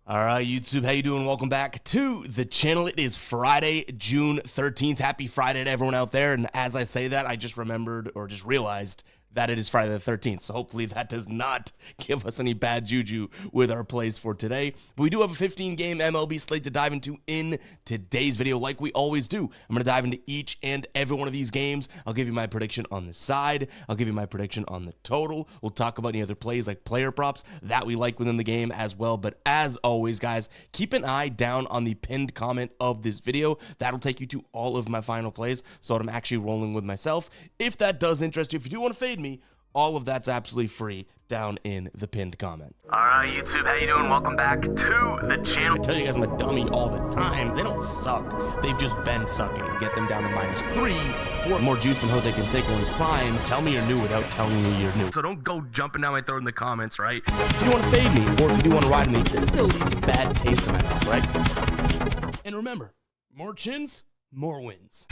All right, YouTube, how you doing? Welcome back to the channel. It is Friday, June 13th. Happy Friday to everyone out there. And as I say that, I just remembered or just realized that it is Friday the 13th. So hopefully that does not give us any bad juju with our plays for today. But we do have a 15-game MLB slate to dive into in today's video like we always do. I'm going to dive into each and every one of these games. I'll give you my prediction on the side. I'll give you my prediction on the total. We'll talk about any other plays like player props that we like within the game as well. But as always, guys, keep an eye down on the pinned comment of this video. That'll take you to all of my final plays, so I'm actually rolling with myself. If that does interest you, if you do want to fade me, all of that's absolutely free down in the pinned comment. All right, YouTube, how you doing? Welcome back to the channel. I tell you guys I'm a dummy all the time. They don't suck. They've just been sucking. Get them down to -3 for more juice than Jose Canseco in his prime. Tell me you're new without telling me you're new. So don't go jumping down my throat in the comments, right? If you want to fade me, or if you do want to ride me, this still leaves a bad taste in my mouth, right? And remember, more chins, more wins.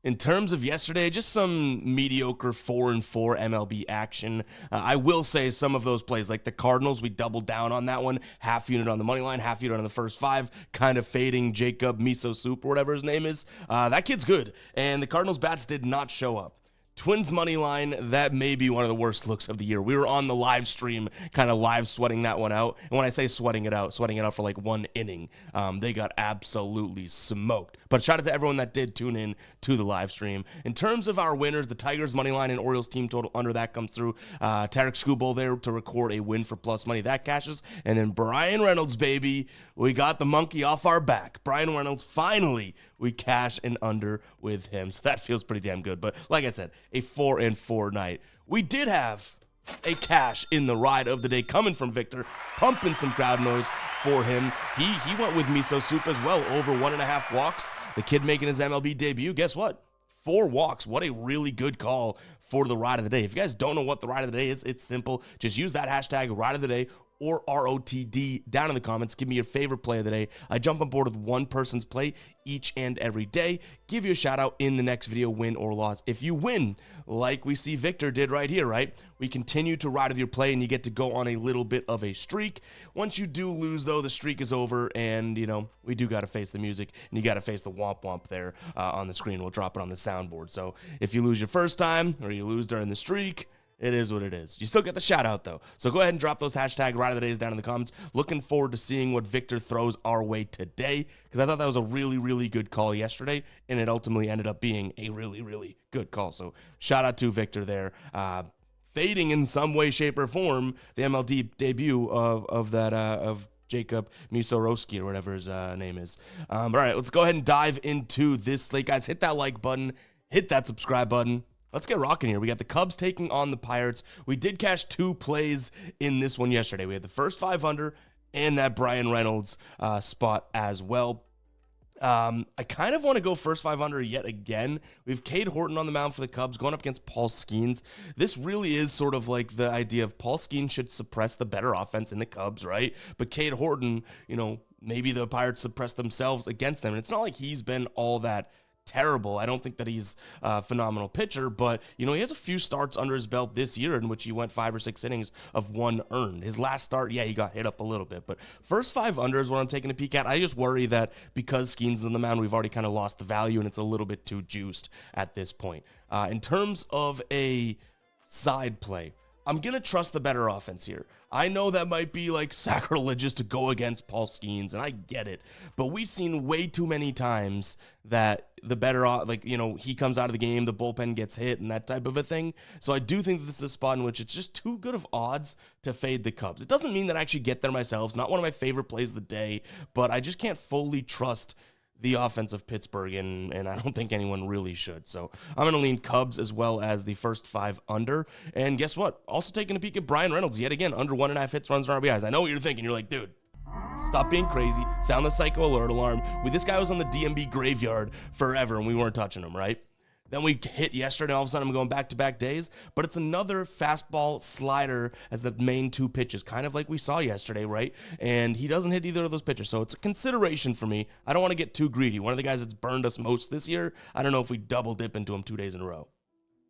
In terms of yesterday, just some mediocre 4-4 MLB action. I will say some of those plays, like the Cardinals, we doubled down on that one. Half unit on the money line, half unit on the first 5, kind of fading Jacob Miso Soup or whatever his name is. That kid's good, and the Cardinals bats did not show up. Twins money line, that may be one of the worst looks of the year. We were on the live stream, kind of live sweating that one out. And when I say sweating it out for like one inning. They got absolutely smoked. But shout out to everyone that did tune in to the live stream. In terms of our winners, the Tigers money line and Orioles team total under, that comes through. Tarek Skubal there to record a win for plus money. That cashes. And then Brian Reynolds, baby. We got the monkey off our back. Brian Reynolds, finally, we cash an under with him. So that feels pretty damn good. But like I said, a 4-4 night. We did have a cash in the ride of the day coming from Victor, pumping some crowd noise for him. He went with Miso Soup as well, over 1.5 walks. The kid making his MLB debut, guess what? 4 walks. What a really good call for the ride of the day. If you guys don't know what the ride of the day is, it's simple. Just use that hashtag ride of the day or ROTD down in the comments. Give me your favorite play of the day. I jump on board with one person's play each and every day. Give you a shout out in the next video, win or loss. If you win, like we see Victor did right here, right? We continue to ride with your play and you get to go on a little bit of a streak. Once you do lose, though, the streak is over and, you know, we do got to face the music and you got to face the womp womp there on the screen. We'll drop it on the soundboard. So if you lose your first time or you lose during the streak, it is what it is. You still get the shout out though. So go ahead and drop those hashtag ride of the days down in the comments. Looking forward to seeing what Victor throws our way today, because I thought that was a really, really good call yesterday, and it ultimately ended up being a really, really good call. So shout out to Victor there. Fading in some way, shape, or form the MLB debut of Jacob Misorowski or whatever his name is. All right, let's go ahead and dive into this slate, guys. Hit that like button, hit that subscribe button. Let's get rocking here. We got the Cubs taking on the Pirates. We did cash 2 plays in this one yesterday. We had the first 5 under and that Brian Reynolds spot as well. I kind of want to go first 5 under yet again. We have Cade Horton on the mound for the Cubs going up against Paul Skeens. This really is sort of like the idea of Paul Skeens should suppress the better offense in the Cubs, right? But Cade Horton, you know, maybe the Pirates suppress themselves against them. And it's not like he's been all that terrible. I don't think that he's a phenomenal pitcher, but, you know, he has a few starts under his belt this year in which he went 5 or 6 innings of 1 earned. His last start, yeah, he got hit up a little bit, but first 5 under is what I'm taking a peek at. I just worry that because Skeens on the mound, we've already kind of lost the value and it's a little bit too juiced at this point. In terms of a side play, I'm going to trust the better offense here. I know that might be like sacrilegious to go against Paul Skeens, and I get it, but we've seen way too many times that the better, like, you know, he comes out of the game, the bullpen gets hit and that type of a thing. So I do think that this is a spot in which it's just too good of odds to fade the Cubs. It doesn't mean that I actually get there myself. It's not one of my favorite plays of the day, but I just can't fully trust the offense of Pittsburgh, and I don't think anyone really should. So I'm going to lean Cubs as well as the first 5 under. And guess what? Also taking a peek at Brian Reynolds yet again, under 1.5 hits, runs, and RBIs. I know what you're thinking. You're like, dude, stop being crazy. Sound the psycho alert alarm. This guy was on the DMB graveyard forever, and we weren't touching him, right? Then we hit yesterday, all of a sudden I'm going back-to-back days, but it's another fastball slider as the main 2 pitches, kind of like we saw yesterday, right? And he doesn't hit either of those pitches, so it's a consideration for me. I don't want to get too greedy. One of the guys that's burned us most this year, I don't know if we double dip into him 2 days in a row.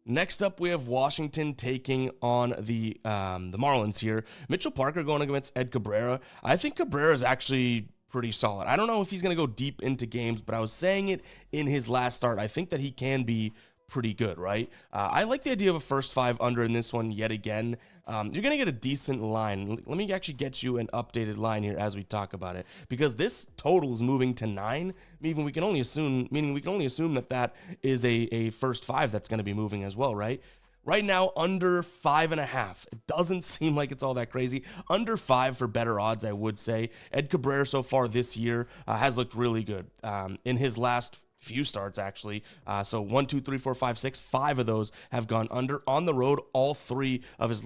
Next up, we have Washington taking on the Marlins here. Mitchell Parker going against Ed Cabrera. I think Cabrera is actually pretty solid. I don't know if he's going to go deep into games, but I was saying it in his last start. I think that he can be pretty good, right? I like the idea of a first 5 under in this one yet again. You're going to get a decent line. Let me actually get you an updated line here as we talk about it, because this total is moving to 9, meaning we can only assume that that is a first 5 that's going to be moving as well, right? Right now, under 5.5. It doesn't seem like it's all that crazy. Under 5 for better odds, I would say. Ed Cabrera so far this year has looked really good. In his last few starts, actually. So 1, 2, 3, 4, 5, 6. 5 of those have gone under on the road. All 3 of his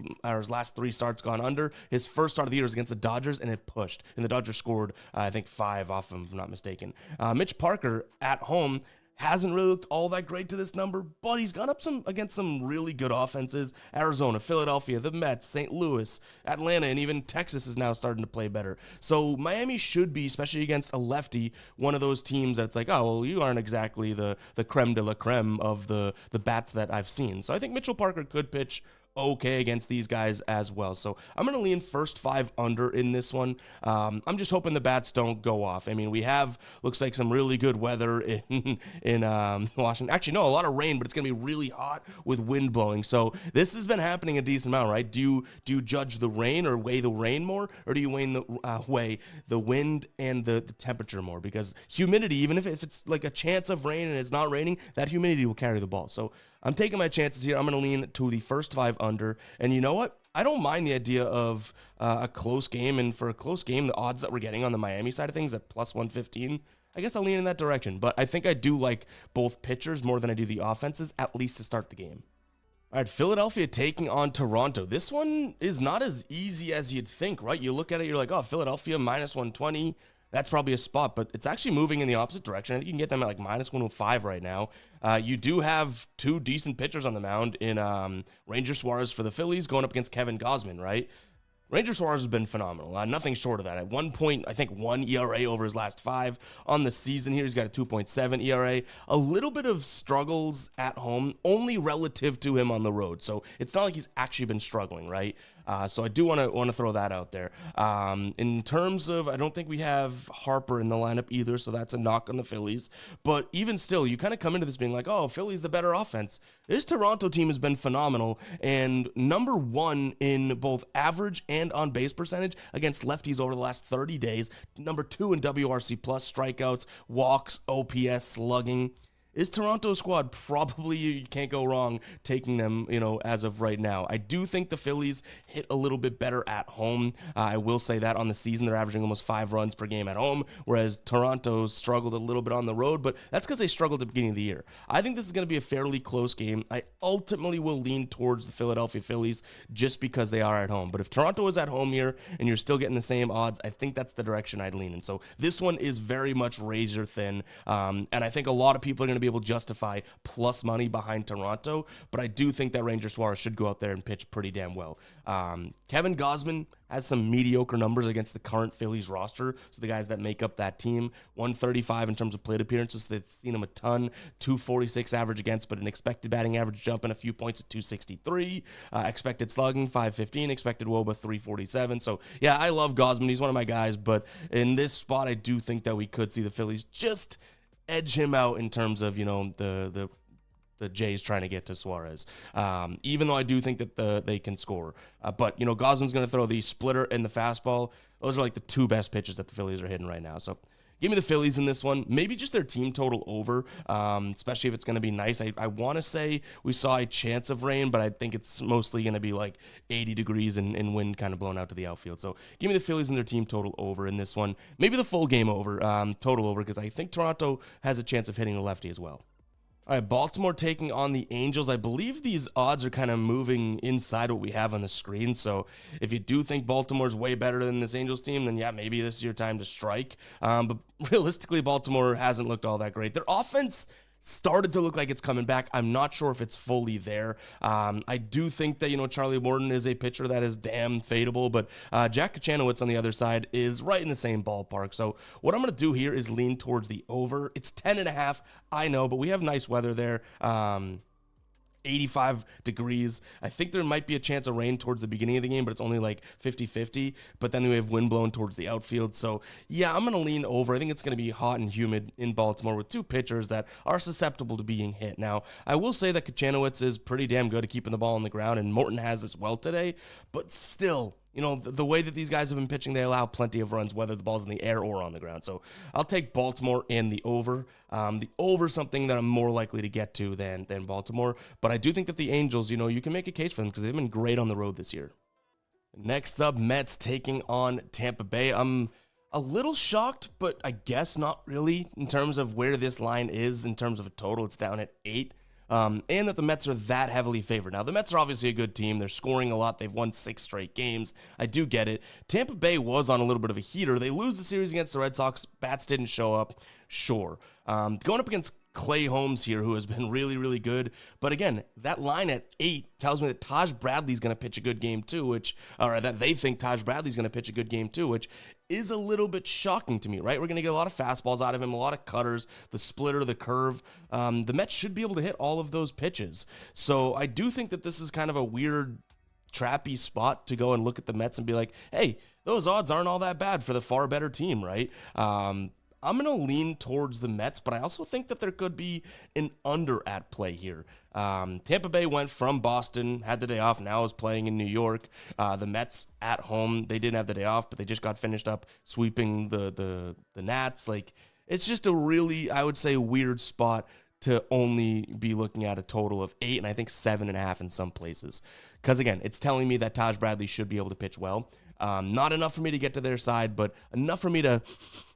last 3 starts gone under. His first start of the year was against the Dodgers, and it pushed. And the Dodgers scored, I think, 5 off him, if I'm not mistaken. Mitch Parker at home hasn't really looked all that great to this number, but he's gone up against some really good offenses. Arizona, Philadelphia, the Mets, St. Louis, Atlanta, and even Texas is now starting to play better. So Miami should be, especially against a lefty, one of those teams that's like, oh, well, you aren't exactly the creme de la creme of the bats that I've seen. So I think Mitchell Parker could pitch okay against these guys as well. So I'm going to lean first 5 under in this one. I'm just hoping the bats don't go off. I mean, we have, looks like, some really good weather in Washington. Actually, no, a lot of rain, but it's going to be really hot with wind blowing. So this has been happening a decent amount, right? Do you judge the rain or weigh the rain more, or do you weigh the wind and the temperature more? Because humidity, even if it's like a chance of rain and it's not raining, that humidity will carry the ball. So I'm taking my chances here. I'm going to lean to the first 5 under. And you know what? I don't mind the idea of a close game. And for a close game, the odds that we're getting on the Miami side of things at plus 115, I guess I'll lean in that direction. But I think I do like both pitchers more than I do the offenses, at least to start the game. All right, Philadelphia taking on Toronto. This one is not as easy as you'd think, right? You look at it, you're like, oh, Philadelphia minus 120. That's probably a spot, but it's actually moving in the opposite direction. I think you can get them at like minus 105 right now. You do have 2 decent pitchers on the mound in Ranger Suarez for the Phillies going up against Kevin Gausman, right? Ranger Suarez has been phenomenal. Nothing short of that. At one point, I think 1 ERA over his last 5. On the season here, he's got a 2.7 ERA. A little bit of struggles at home, only relative to him on the road. So it's not like he's actually been struggling, right? So I do want to throw that out there. In terms of, I don't think we have Harper in the lineup either, so that's a knock on the Phillies. But even still, you kind of come into this being like, oh, Philly's the better offense. This Toronto team has been phenomenal, and number 1 in both average and on base percentage against lefties over the last 30 days. Number 2 in WRC plus, strikeouts, walks, OPS, slugging. Is Toronto's squad probably, you can't go wrong taking them, as of right now. I do think the Phillies hit a little bit better at home. I will say that on the season, they're averaging almost 5 runs per game at home, whereas Toronto's struggled a little bit on the road, but that's because they struggled at the beginning of the year. I think this is going to be a fairly close game. I ultimately will lean towards the Philadelphia Phillies just because they are at home. But if Toronto is at home here and you're still getting the same odds, I think that's the direction I'd lean in. So this one is very much razor thin, and I think a lot of people are going to be able to justify plus money behind Toronto, but I do think that Ranger Suarez should go out there and pitch pretty damn well. Kevin Gausman has some mediocre numbers against the current Phillies roster, so the guys that make up that team. 135 in terms of plate appearances, so they've seen him a ton. 246 average against, but an expected batting average jumping a few points at 263. Expected slugging 515, expected WOBA 347. So yeah, I love Gausman. He's one of my guys, but in this spot, I do think that we could see the Phillies just edge him out in terms of, the Jays trying to get to Suarez, even though I do think that they can score. But, Gausman's going to throw the splitter and the fastball. Those are like the 2 best pitches that the Phillies are hitting right now. So give me the Phillies in this one. Maybe just their team total over, especially if it's going to be nice. I want to say we saw a chance of rain, but I think it's mostly going to be like 80 degrees and wind kind of blowing out to the outfield. So give me the Phillies and their team total over in this one. Maybe the full game over, total over, because I think Toronto has a chance of hitting the lefty as well. All right, Baltimore taking on the Angels. I believe these odds are kind of moving inside what we have on the screen. So if you do think Baltimore's way better than this Angels team, then yeah, maybe this is your time to strike. But realistically, Baltimore hasn't looked all that great. Their offense started to look like it's coming back. I'm not sure if it's fully there. I do think that, Charlie Morton is a pitcher that is damn fadeable, but Jack Kachanowicz on the other side is right in the same ballpark. So what I'm going to do here is lean towards the over. It's 10.5. I know, but we have nice weather there. 85 degrees. I think there might be a chance of rain towards the beginning of the game, but it's only like 50-50. But then we have wind blowing towards the outfield. So, yeah, I'm going to lean over. I think it's going to be hot and humid in Baltimore with two pitchers that are susceptible to being hit. Now, I will say that Kachanowicz is pretty damn good at keeping the ball on the ground, and Morton has as well today. But still, you know, the way that these guys have been pitching, they allow plenty of runs, whether the ball's in the air or on the ground. So I'll take Baltimore and the over. The over something that I'm more likely to get to than Baltimore. But I do think that the Angels, you know, you can make a case for them because they've been great on the road this year. Next up, Mets taking on Tampa Bay. I'm a little shocked, but I guess not really in terms of where this line is in terms of a total. It's down at 8. And that the Mets are that heavily favored. Now, the Mets are obviously a good team. They're scoring a lot. They've won 6 straight games. I do get it. Tampa Bay was on a little bit of a heater. They lose the series against the Red Sox. Bats didn't show up. Sure. Going up against Clay Holmes here, who has been really, really good. But again, that line at 8 tells me that Taj Bradley's going to pitch a good game too, or that they think Taj Bradley's going to pitch a good game too, which is a little bit shocking to me, right? We're going to get a lot of fastballs out of him, a lot of cutters, the splitter, the curve. The Mets should be able to hit all of those pitches. So I do think that this is kind of a weird, trappy spot to go and look at the Mets and be like, hey, those odds aren't all that bad for the far better team, right? I'm going to lean towards the Mets, but I also think that there could be an under at play here. Tampa Bay went from Boston, had the day off, now is playing in New York. The Mets at home, they didn't have the day off, but they just got finished up sweeping the Nats. Like, it's just a really, I would say, weird spot to only be looking at a total of 8, and I think 7.5 in some places. Because, again, it's telling me that Taj Bradley should be able to pitch well. Not enough for me to get to their side, but enough for me to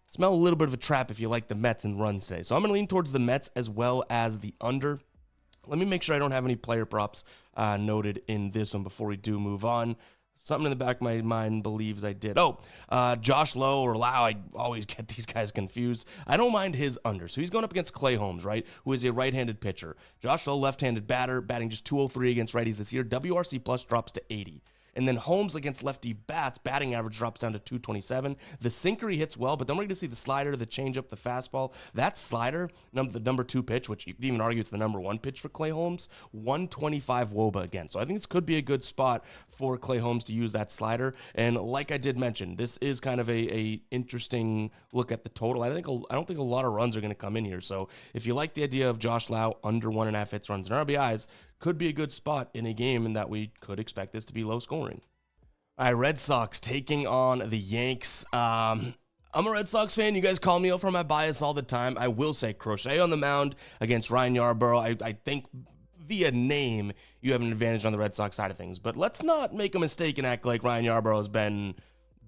smell a little bit of a trap if you like the Mets and runs today. So I'm going to lean towards the Mets as well as the under. Let me make sure I don't have any player props noted in this one before we do move on. Something in the back of my mind believes I did. Josh Lowe or Lau, I always get these guys confused. I don't mind his under. So he's going up against Clay Holmes, right, who is a right-handed pitcher. Josh Lowe, left-handed batter, batting just 203 against righties this year. WRC plus drops to 80. And then Holmes against lefty bats, batting average drops down to 227. The sinker he hits well, but then we're going to see the slider, the changeup, the fastball. That slider, the number 2 pitch, which you could even argue it's the number 1 pitch for Clay Holmes, 125 WOBA again. So I think this could be a good spot for Clay Holmes to use that slider. And like I did mention, this is kind of a interesting look at the total. I don't think a lot of runs are going to come in here. So if you like the idea of Josh Lau under 1.5 hits, runs, and RBIs, could be a good spot in a game in that we could expect this to be low scoring. All right, Red Sox taking on the Yanks. I'm a Red Sox fan. You guys call me out for my bias all the time. I will say Crochet on the mound against Ryan Yarbrough. I think via name you have an advantage on the Red Sox side of things. But let's not make a mistake and act like Ryan Yarbrough has been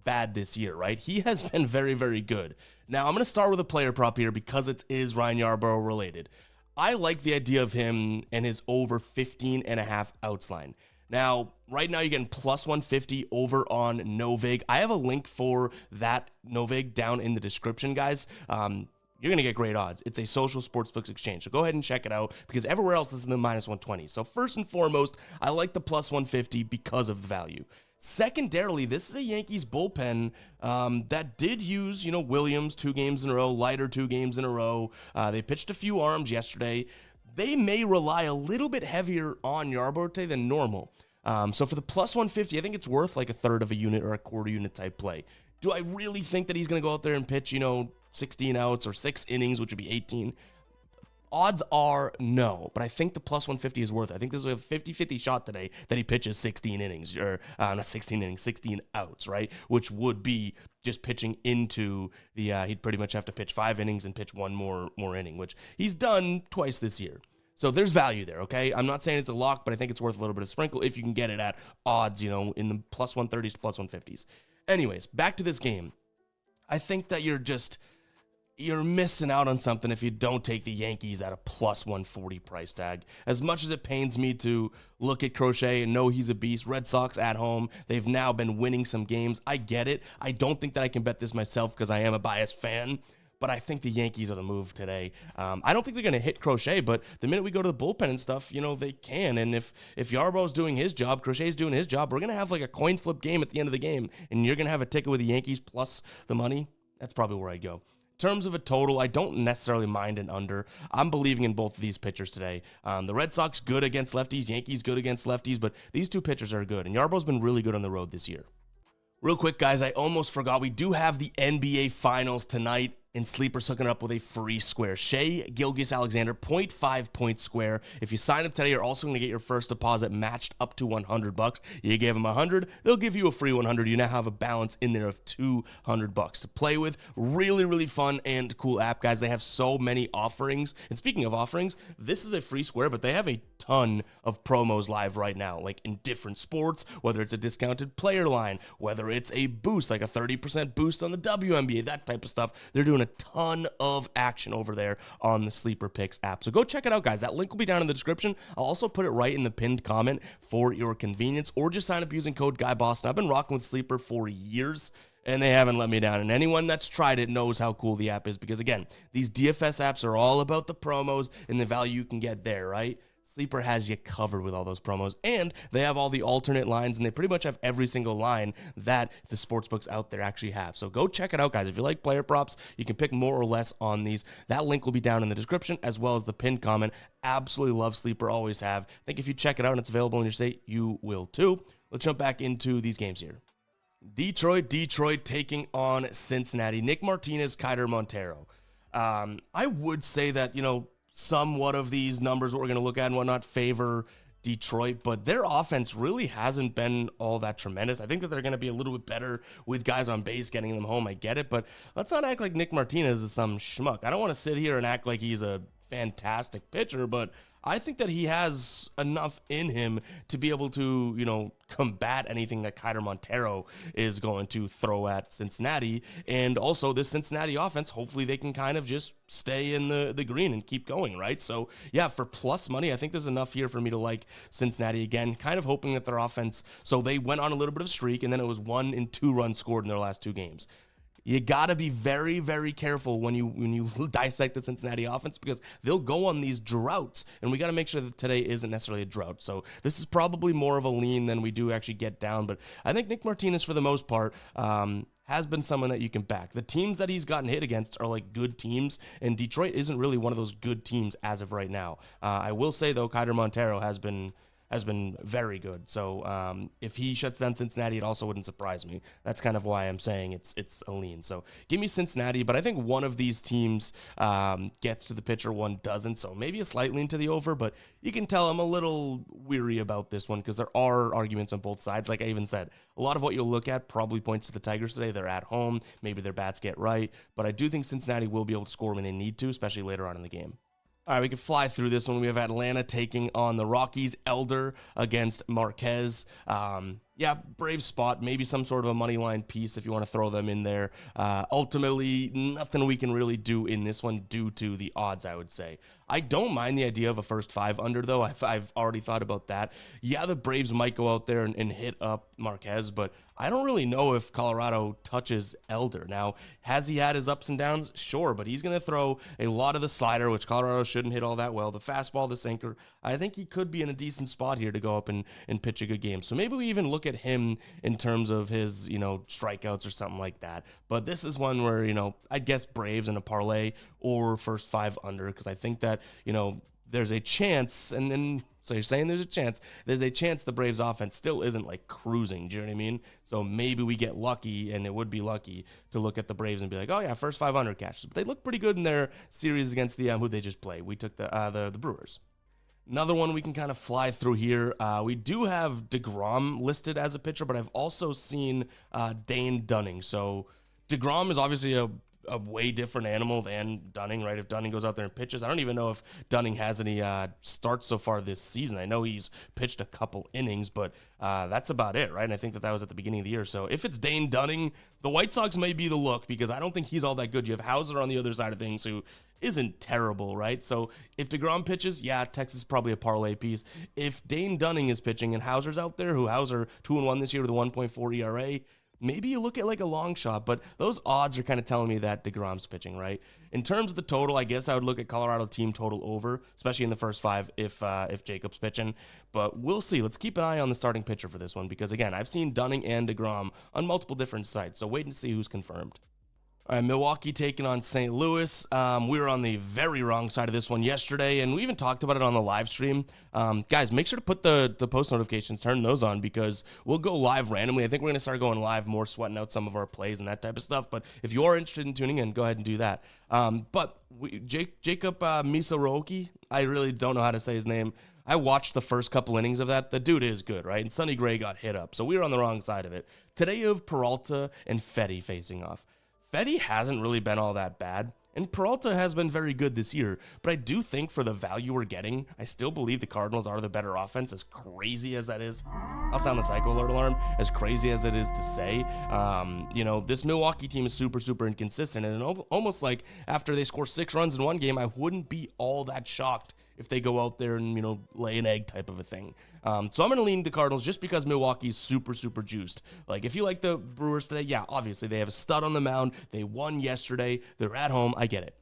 bad this year, right? He has been very, very good. Now, I'm going to start with a player prop here because it is Ryan Yarbrough related. I like the idea of him and his over 15.5 outs line. Now, right now you're getting plus 150 over on Novig. I have a link for that Novig down in the description, guys. You're going to get great odds. It's a social sportsbooks exchange. So go ahead and check it out because everywhere else is in the minus 120. So first and foremost, I like the plus 150 because of the value. Secondarily, this is a Yankees bullpen that did use, Williams 2 games in a row, Leiter 2 games in a row. They pitched a few arms yesterday. They may rely a little bit heavier on Yarbrough today than normal. So for the plus 150, I think it's worth like a third of a unit or a quarter unit type play. Do I really think that he's going to go out there and pitch, 16 outs or 6 innings, which would be 18? Odds are no, but I think the plus 150 is worth it. I think there's a 50-50 shot today that he pitches 16 innings, or not 16 innings, 16 outs, right? Which would be just pitching into the, he'd pretty much have to pitch 5 innings and pitch 1 more inning, which he's done twice this year. So there's value there, okay? I'm not saying it's a lock, but I think it's worth a little bit of sprinkle if you can get it at odds, in the plus 130s to plus 150s. Anyways, back to this game. I think that you're missing out on something if you don't take the Yankees at a plus 140 price tag. As much as it pains me to look at Crochet and know he's a beast, Red Sox at home, they've now been winning some games. I get it. I don't think that I can bet this myself because I am a biased fan, but I think the Yankees are the move today. I don't think they're going to hit Crochet, but the minute we go to the bullpen and stuff, they can. And if Yarbrough's doing his job, Crochet's doing his job, we're going to have like a coin flip game at the end of the game, and you're going to have a ticket with the Yankees plus the money. That's probably where I go. In terms of a total, I don't necessarily mind an under. I'm believing in both of these pitchers today. The Red Sox good against lefties, Yankees good against lefties, but these two pitchers are good, and Yarbrough's been really good on the road this year. Real quick, guys, I almost forgot. We do have the NBA Finals tonight, and Sleeper's hooking up with a free square. Shea Gilgeous-Alexander, 0.5 point square. If you sign up today, you're also going to get your first deposit matched up to $100. You gave them 100, they'll give you a free 100. You now have a balance in there of $200 to play with. Really, really fun and cool app, guys. They have so many offerings. And speaking of offerings, this is a free square, but they have a ton of promos live right now, like in different sports, whether it's a discounted player line, whether it's a boost, like a 30% boost on the WNBA, that type of stuff. They're doing a ton of action over there on the Sleeper Picks app. So go check it out, guys. That link will be down in the description. I'll also put it right in the pinned comment for your convenience, or just sign up using code GUYBOSTON. I've been rocking with Sleeper for years, and they haven't let me down. And anyone that's tried it knows how cool the app is, because again, these DFS apps are all about the promos and the value you can get there, right? Sleeper has you covered with all those promos, and they have all the alternate lines, and they pretty much have every single line that the sportsbooks out there actually have. So go check it out, guys. If you like player props, you can pick more or less on these. That link will be down in the description, as well as the pinned comment. Absolutely love Sleeper, always have. I think if you check it out and it's available in your state, you will too. Let's jump back into these games here. Detroit taking on Cincinnati. Nick Martinez, Keider Montero. I would say that, somewhat of these numbers, what we're going to look at and whatnot, favor Detroit, but their offense really hasn't been all that tremendous. I think that they're going to be a little bit better with guys on base, getting them home. I get it, but let's not act like Nick Martinez is some schmuck. I don't want to sit here and act like he's a fantastic pitcher, but I think that he has enough in him to be able to, combat anything that Keider Montero is going to throw at Cincinnati. And also this Cincinnati offense, hopefully they can kind of just stay in the green and keep going, right? So yeah, for plus money, I think there's enough here for me to like Cincinnati again, kind of hoping that their offense, so they went on a little bit of a streak, and then it was 1 and 2 runs scored in their last 2 games. You got to be very, very careful when you dissect the Cincinnati offense, because they'll go on these droughts, and we got to make sure that today isn't necessarily a drought. So this is probably more of a lean than we do actually get down, but I think Nick Martinez, for the most part, has been someone that you can back. The teams that he's gotten hit against are like good teams, and Detroit isn't really one of those good teams as of right now. I will say, though, Keider Montero has been very good. So if he shuts down Cincinnati, it also wouldn't surprise me. That's kind of why I'm saying it's a lean. So give me Cincinnati, but I think one of these teams gets to the pitcher, one doesn't. So maybe a slight lean to the over, but you can tell I'm a little weary about this one, because there are arguments on both sides. Like I even said, a lot of what you'll look at probably points to the Tigers today. They're at home. Maybe their bats get right, but I do think Cincinnati will be able to score when they need to, especially later on in the game. All right, we can fly through this one. We have Atlanta taking on the Rockies. Elder against Marquez. Brave spot. Maybe some sort of a money line piece if you want to throw them in there. Ultimately, nothing we can really do in this one due to the odds, I would say. I don't mind the idea of a first 5 under, though. I've already thought about that. Yeah, the Braves might go out there and hit up Marquez, but I don't really know if Colorado touches Elder. Now, has he had his ups and downs? Sure, but he's going to throw a lot of the slider, which Colorado shouldn't hit all that well. The fastball, the sinker. I think he could be in a decent spot here to go up and pitch a good game. So maybe we even look at him in terms of his, strikeouts or something like that. But this is one where, I guess Braves in a parlay or first 5 under, because I think that, there's a chance, and so you're saying there's a chance the Braves offense still isn't like cruising. Do you know what I mean? So maybe we get lucky, and it would be lucky to look at the Braves and be like, oh yeah, first 500 catches. But they look pretty good in their series against the who they just played. We took the Brewers. Another one we can kind of fly through here. We do have DeGrom listed as a pitcher, but I've also seen Dane Dunning. So DeGrom is obviously a way different animal than Dunning, right? If Dunning goes out there and pitches, I don't even know if Dunning has any starts so far this season. I know he's pitched a couple innings, but that's about it, right? And I think that was at the beginning of the year. So if it's Dane Dunning, the White Sox may be the look, because I don't think he's all that good. You have Hauser on the other side of things, who isn't terrible, right? So if DeGrom pitches, yeah, Texas is probably a parlay piece. If Dane Dunning is pitching and Hauser's out there, who Hauser 2-1 this year with a 1.4 ERA, maybe you look at like a long shot, but those odds are kind of telling me that DeGrom's pitching, right? In terms of the total, I guess I would look at Colorado team total over, especially in the first 5 if Jacob's pitching. But we'll see. Let's keep an eye on the starting pitcher for this one, because again, I've seen Dunning and DeGrom on multiple different sites, so wait and see who's confirmed. All right, Milwaukee taking on St. Louis. We were on the very wrong side of this one yesterday, and we even talked about it on the live stream. Guys, make sure to put the post notifications, turn those on, because we'll go live randomly. I think we're going to start going live more, sweating out some of our plays and that type of stuff. But if you are interested in tuning in, go ahead and do that. Jacob Misoroki, I really don't know how to say his name. I watched the first couple innings of that. The dude is good, right? And Sonny Gray got hit up, so we were on the wrong side of it. Today you have Peralta and Fetty facing off. Fetty hasn't really been all that bad, and Peralta has been very good this year, but I do think for the value we're getting, I still believe the Cardinals are the better offense, as crazy as that is. I'll sound the psycho alert alarm, as crazy as it is to say. This Milwaukee team is super, super inconsistent, and almost like after they score 6 runs in one game, I wouldn't be all that shocked if they go out there and, lay an egg type of a thing. So I'm going to lean the Cardinals just because Milwaukee's super, super juiced. Like, if you like the Brewers today, yeah, obviously they have a stud on the mound. They won yesterday. They're at home. I get it.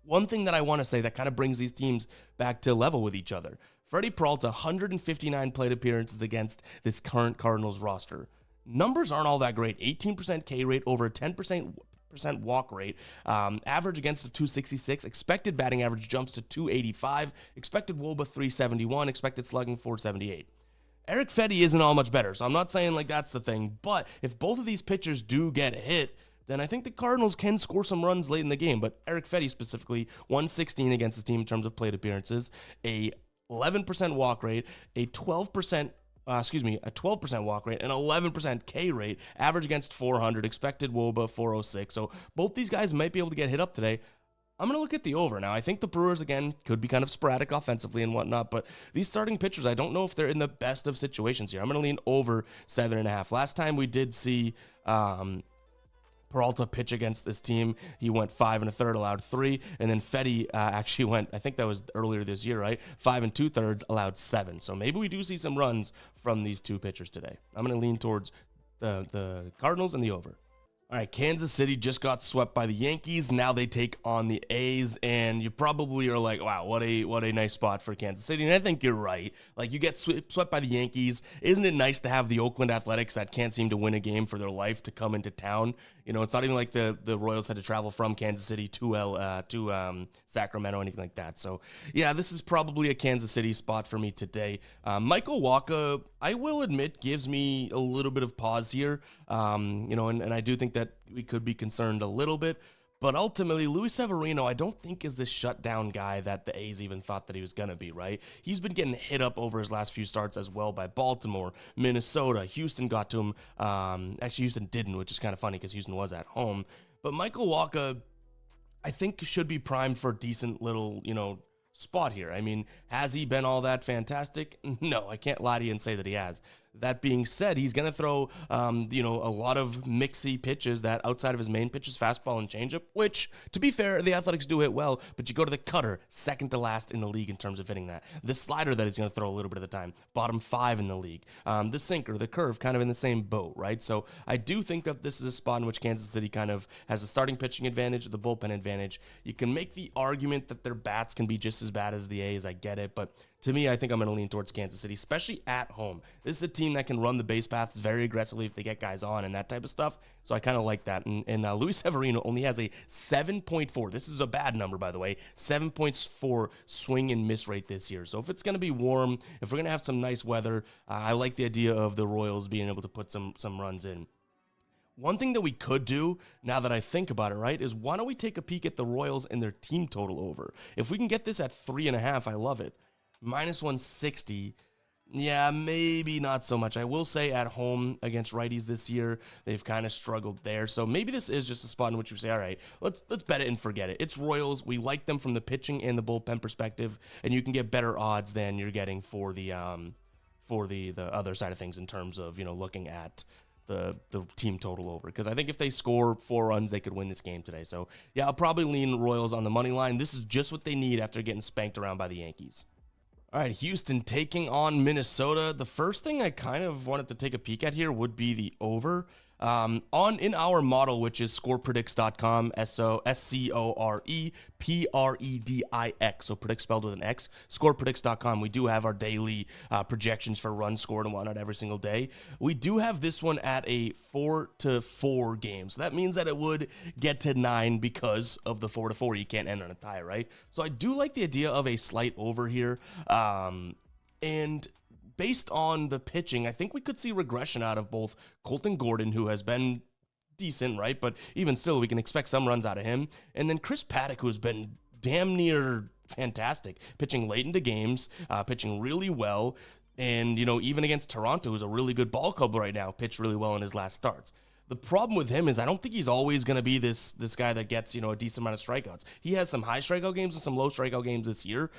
One thing that I want to say that kind of brings these teams back to level with each other. Freddie Peralta, 159 plate appearances against this current Cardinals roster. Numbers aren't all that great. 18% K rate, over a 10% walk rate, average against a 266, expected batting average jumps to 285, expected WOBA 371, expected slugging 478. Eric Fetty isn't all much better, so I'm not saying like that's the thing, but if both of these pitchers do get hit, then I think the Cardinals can score some runs late in the game. But Eric Fetty specifically, 116 against his team in terms of plate appearances, a 11% walk rate, a 12% walk rate, an 11% K rate, average against 400, expected WOBA 406. So both these guys might be able to get hit up today. I'm going to look at the over. Now, I think the Brewers, again, could be kind of sporadic offensively and whatnot, but these starting pitchers, I don't know if they're in the best of situations here. I'm going to lean over 7.5. Last time we did see Peralta pitch against this team, he went 5 1/3, allowed 3, and then Fetty actually went, I think that was earlier this year, right? 5 2/3, allowed 7. So maybe we do see some runs from these two pitchers today. I'm going to lean towards the Cardinals and the over. All right, Kansas City just got swept by the Yankees. Now they take on the A's, and you probably are like, wow, what a nice spot for Kansas City. And I think you're right. Like, you get swept by the Yankees. Isn't it nice to have the Oakland Athletics that can't seem to win a game for their life to come into town? It's not even like the Royals had to travel from Kansas City to Sacramento or anything like that. So, yeah, this is probably a Kansas City spot for me today. Michael Wacha, I will admit, gives me a little bit of pause here. And I do think that we could be concerned a little bit. But ultimately, Luis Severino, I don't think is this shutdown guy that the A's even thought that he was going to be, right? He's been getting hit up over his last few starts as well by Baltimore, Minnesota. Houston got to him. Actually, Houston didn't, which is kind of funny because Houston was at home. But Michael Wacha, I think, should be primed for a decent little, spot here. I mean, has he been all that fantastic? No, I can't lie to you and say that he has. That being said, he's going to throw, a lot of mixy pitches that outside of his main pitches, fastball and changeup, which, to be fair, the Athletics do hit well, but you go to the cutter, second to last in the league in terms of hitting that. The slider that he's going to throw a little bit of the time, bottom 5 in the league. The sinker, the curve, kind of in the same boat, right? So I do think that this is a spot in which Kansas City kind of has a starting pitching advantage, the bullpen advantage. You can make the argument that their bats can be just as bad as the A's. I get it, but to me, I think I'm going to lean towards Kansas City, especially at home. This is a team that can run the base paths very aggressively if they get guys on and that type of stuff. So I kind of like that. And Luis Severino only has a 7.4. This is a bad number, by the way. 7.4 swing and miss rate this year. So if it's going to be warm, if we're going to have some nice weather, I like the idea of the Royals being able to put some runs in. One thing that we could do, now that I think about it, right, is why don't we take a peek at the Royals and their team total over? If we can get this at 3.5, I love it. Minus 160, yeah, maybe not so much. I will say at home against righties this year, they've kind of struggled there. So maybe this is just a spot in which we say, all right, let's bet it and forget it. It's Royals. We like them from the pitching and the bullpen perspective, and you can get better odds than you're getting for the other side of things in terms of, looking at the team total over. Because I think if they score 4 runs, they could win this game today. So, yeah, I'll probably lean Royals on the money line. This is just what they need after getting spanked around by the Yankees. All right, Houston taking on Minnesota. The first thing I kind of wanted to take a peek at here would be the over. In our model, which is scorepredicts.com, SCOREPREDIX, so predict spelled with an X, scorepredicts.com, we do have our daily projections for runs scored and whatnot every single day. We do have this one at a 4-4 game, so that means that it would get to 9 because of the 4-4. You can't end on a tie, right? So I do like the idea of a slight over here, and based on the pitching, I think we could see regression out of both Colton Gordon, who has been decent, right? But even still, we can expect some runs out of him. And then Chris Paddock, who's been damn near fantastic, pitching late into games, pitching really well. And, even against Toronto, who's a really good ball club right now, pitched really well in his last starts. The problem with him is I don't think he's always going to be this guy that gets, a decent amount of strikeouts. He has some high strikeout games and some low strikeout games this year.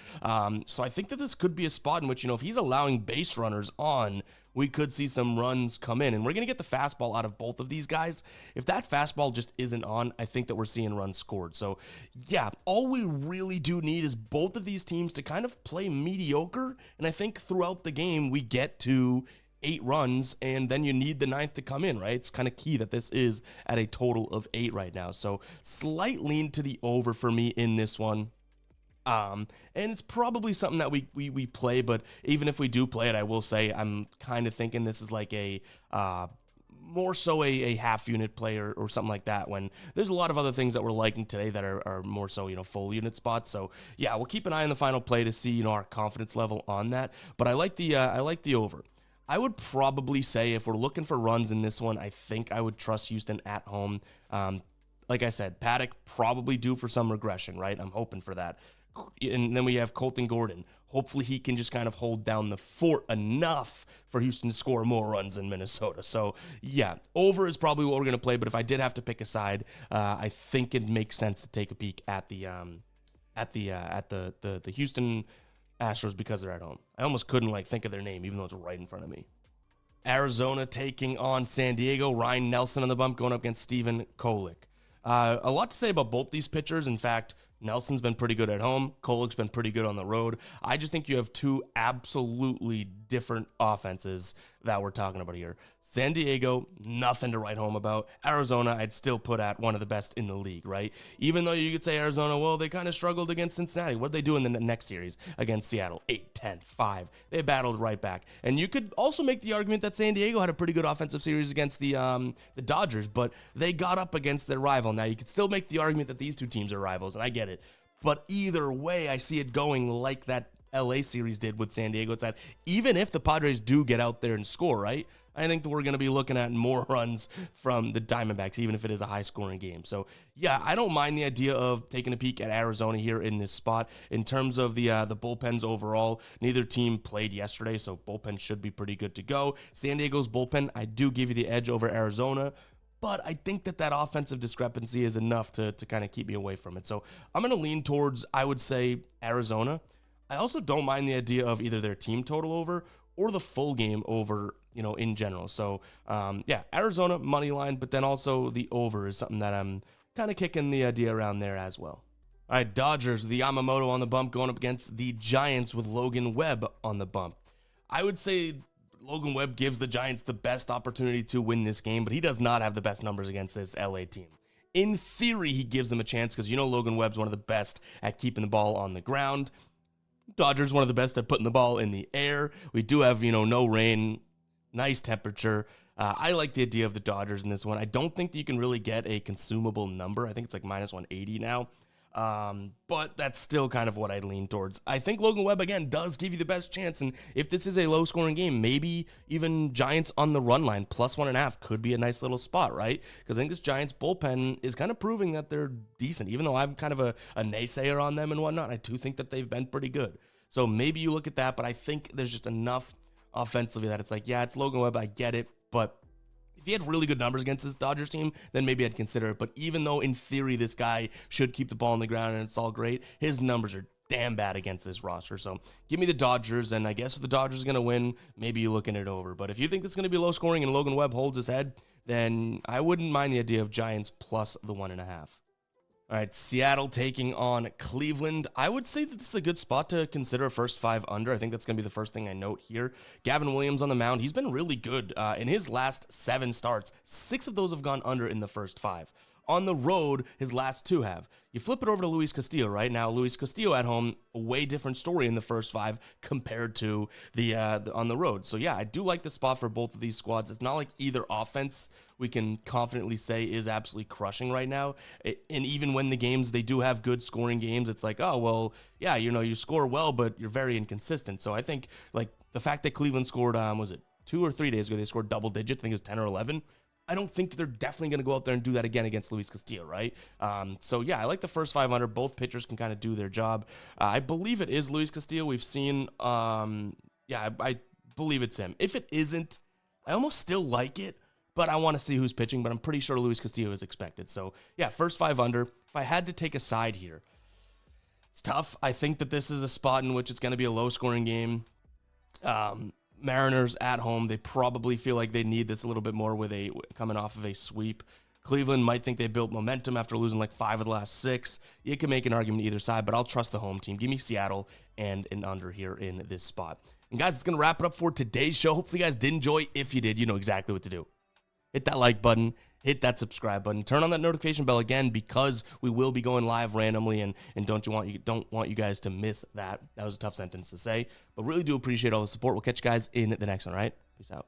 So I think that this could be a spot in which, if he's allowing base runners on, we could see some runs come in. And we're going to get the fastball out of both of these guys. If that fastball just isn't on, I think that we're seeing runs scored. So, yeah, all we really do need is both of these teams to kind of play mediocre. And I think throughout the game, we get to 8 runs, and then you need the 9th to come in, right? It's kind of key that this is at a total of 8 right now. So slight lean to the over for me in this one. And it's probably something that we play, but even if we do play it, I will say I'm kind of thinking this is like a more so a half unit play or something like that, when there's a lot of other things that we're liking today that are more so, full unit spots. So yeah, we'll keep an eye on the final play to see, our confidence level on that. But I like the over. I would probably say if we're looking for runs in this one, I think I would trust Houston at home. Like I said, Paddock probably due for some regression, right? I'm hoping for that. And then we have Colton Gordon. Hopefully he can just kind of hold down the fort enough for Houston to score more runs in Minnesota. So yeah, over is probably what we're going to play. But if I did have to pick a side, I think it makes sense to take a peek at the Houston Astros because they're at home. I almost couldn't think of their name, even though it's right in front of me. Arizona taking on San Diego. Ryan Nelson on the bump going up against Steven Kolick. A lot to say about both these pitchers. In fact, Nelson's been pretty good at home. Kolick's been pretty good on the road. I just think you have two absolutely different offenses that we're talking about here. San Diego, nothing to write home about. Arizona, I'd still put at one of the best in the league, right? Even though you could say Arizona, well, they kind of struggled against Cincinnati. What did they do in the next series against Seattle? 8-10-5. They battled right back. And you could also make the argument that San Diego had a pretty good offensive series against the Dodgers, but they got up against their rival. Now, you could still make the argument that these two teams are rivals, and I get it. But either way, I see it going like that LA series did with San Diego. It's that even if the Padres do get out there and score, right, I think that we're going to be looking at more runs from the Diamondbacks, even if it is a high-scoring game. So, yeah, I don't mind the idea of taking a peek at Arizona here in this spot. In terms of the bullpens overall, neither team played yesterday, so bullpen should be pretty good to go. San Diego's bullpen, I do give you the edge over Arizona, but I think that offensive discrepancy is enough to kind of keep me away from it. So I'm going to lean towards, I would say, Arizona. I also don't mind the idea of either their team total over or the full game over, in general. So, yeah, Arizona money line, but then also the over is something that I'm kind of kicking the idea around there as well. All right, Dodgers, the Yamamoto on the bump going up against the Giants with Logan Webb on the bump. I would say Logan Webb gives the Giants the best opportunity to win this game, but he does not have the best numbers against this LA team. In theory, he gives them a chance because, Logan Webb's one of the best at keeping the ball on the ground. Dodgers, one of the best at putting the ball in the air. We do have, no rain, nice temperature. I like the idea of the Dodgers in this one. I don't think that you can really get a consumable number. I think it's like minus 180 now. But that's still kind of what I'd lean towards. I think Logan Webb, again, does give you the best chance. And if this is a low-scoring game, maybe even Giants on the run line, plus 1.5, could be a nice little spot, right? Because I think this Giants bullpen is kind of proving that they're decent. Even though I'm kind of a naysayer on them and whatnot, I do think that they've been pretty good. So maybe you look at that, but I think there's just enough offensively that it's like, yeah, it's Logan Webb, I get it, but if he had really good numbers against this Dodgers team, then maybe I'd consider it. But even though in theory this guy should keep the ball on the ground and it's all great, his numbers are damn bad against this roster. So give me the Dodgers, and I guess if the Dodgers are going to win, maybe you're looking it over. But if you think it's going to be low scoring and Logan Webb holds his head, then I wouldn't mind the idea of Giants plus the 1.5. All right, Seattle taking on Cleveland. I would say that this is a good spot to consider a first 5 under. I think that's going to be the first thing I note here. Gavin Williams on the mound. He's been really good in his last 7 starts. 6 of those have gone under in the first 5. On the road, his last 2 have. You flip it over to Luis Castillo, right? Now, Luis Castillo at home, a way different story in the first 5 compared to the on the road. So, yeah, I do like the spot for both of these squads. It's not like either offense we can confidently say is absolutely crushing right now. And even when the games, they do have good scoring games, it's like, oh, well, yeah, you score well, but you're very inconsistent. So I think, like, the fact that Cleveland scored, was it 2 or 3 days ago, they scored double digit, I think it was 10 or 11. I don't think that they're definitely going to go out there and do that again against Luis Castillo, right? So, yeah, I like the first 500. Both pitchers can kind of do their job. I believe it is Luis Castillo. We've seen, I believe it's him. If it isn't, I almost still like it, but I want to see who's pitching, but I'm pretty sure Luis Castillo is expected. So, yeah, first 5 under. If I had to take a side here, it's tough. I think that this is a spot in which it's going to be a low-scoring game. Mariners at home, they probably feel like they need this a little bit more with coming off of a sweep. Cleveland might think they built momentum after losing like 5 of the last 6. You can make an argument either side, but I'll trust the home team. Give me Seattle and an under here in this spot. And guys, it's going to wrap it up for today's show. Hopefully you guys did enjoy. If you did, you know exactly what to do. Hit that like button, hit that subscribe button, turn on that notification bell again because we will be going live randomly and don't want you guys to miss that. That was a tough sentence to say, but really do appreciate all the support. We'll catch you guys in the next one, all right? Peace out.